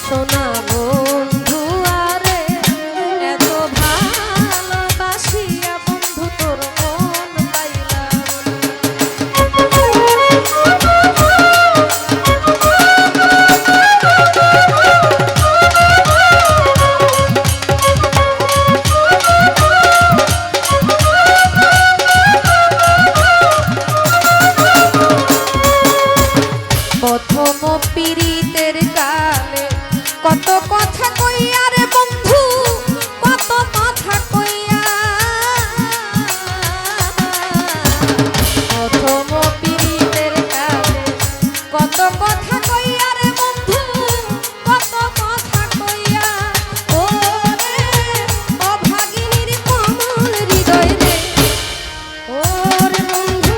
সোনা বন্ধু আরে এত ভালোবাসিয়া বন্ধু তোর মন পাইলাম প্রথম পীড়িতের কালে কত কথা কইয়া রে বন্ধু কত কথা কইয়া প্রথম পীড়িতের কালে কত কথা কইয়া রে বন্ধু কত কথা কইয়া ও রে অভাগিনীর কোমল হৃদয় রে ও রে বন্ধু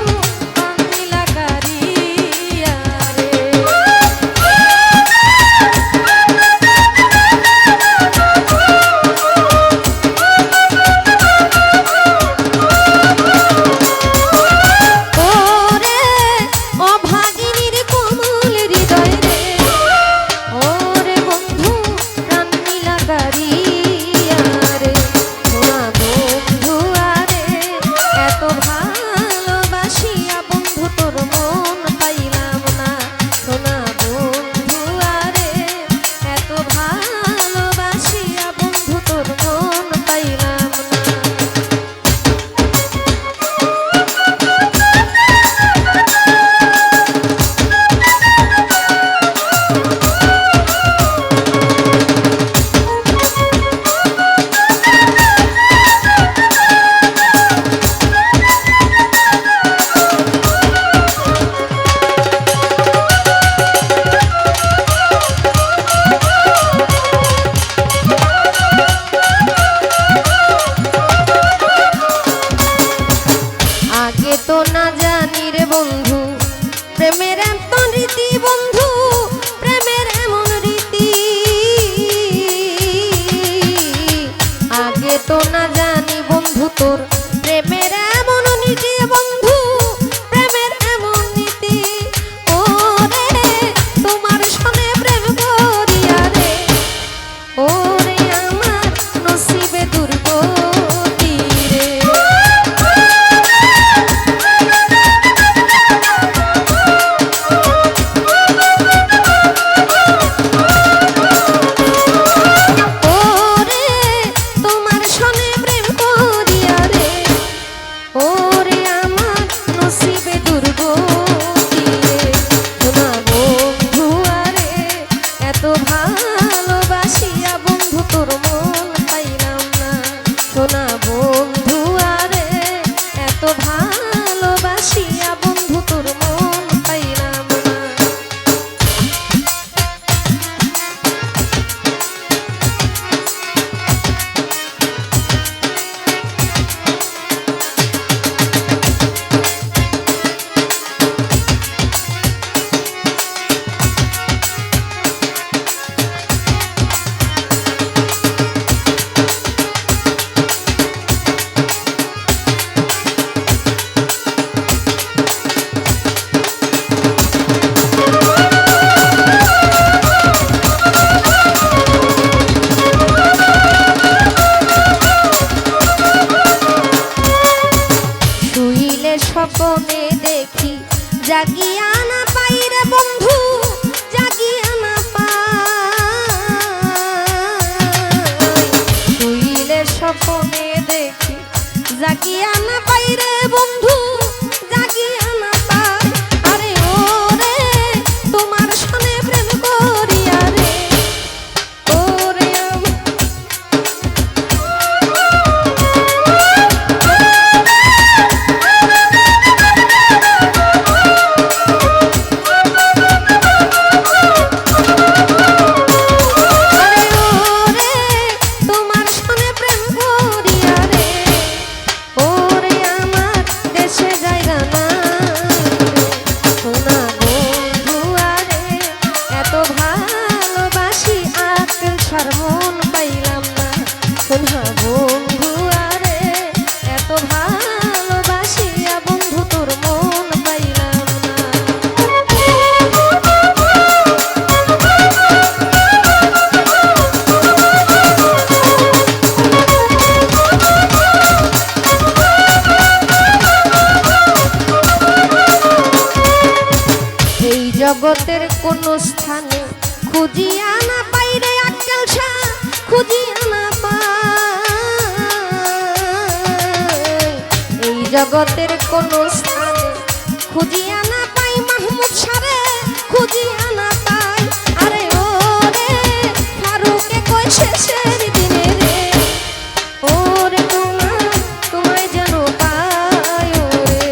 কান্দিলা কারিয়া রে তো না জানি রে বন্ধু প্রেমের এমন রীতি বন্ধু প্রেমের এমন রীতি আগে তো না জানি বন্ধু তোর প্রেমের এমন নীতি বন্ধু প্রেমের এমন নীতি ও রে তোমার সনে প্রেম করিয়া রে ও রে আমার নসিবে দুর্গতি রে তোমার সনে প্রেম করিয়া রে খুঁজিয়া না পাই, এই জগতের কোন স্থানে খুঁজিয়া না পাই, মাহমুদ সারে খুঁজিয়া না পাই। আরে ও রে ফারুকে কই শেষের দিনে রে, ওরে তোমায় যেন পাই ওরে।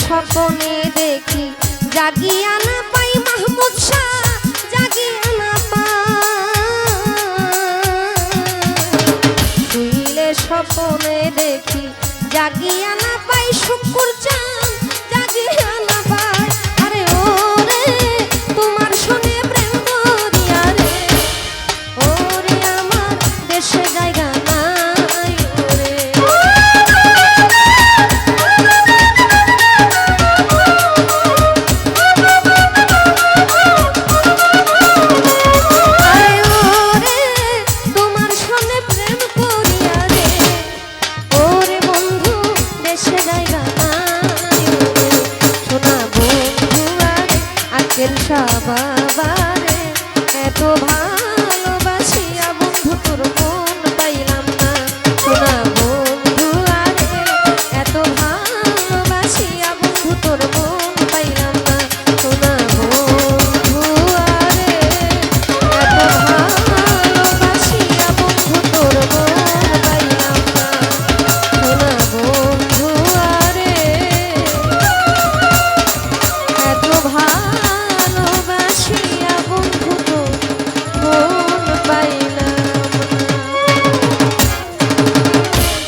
স্বপ্নে দেখি জাগিয়া না পাই, মাহমুদ শাহ জাগিয়া না পাই, শুইলে স্বপ্নে দেখি জাগিয়া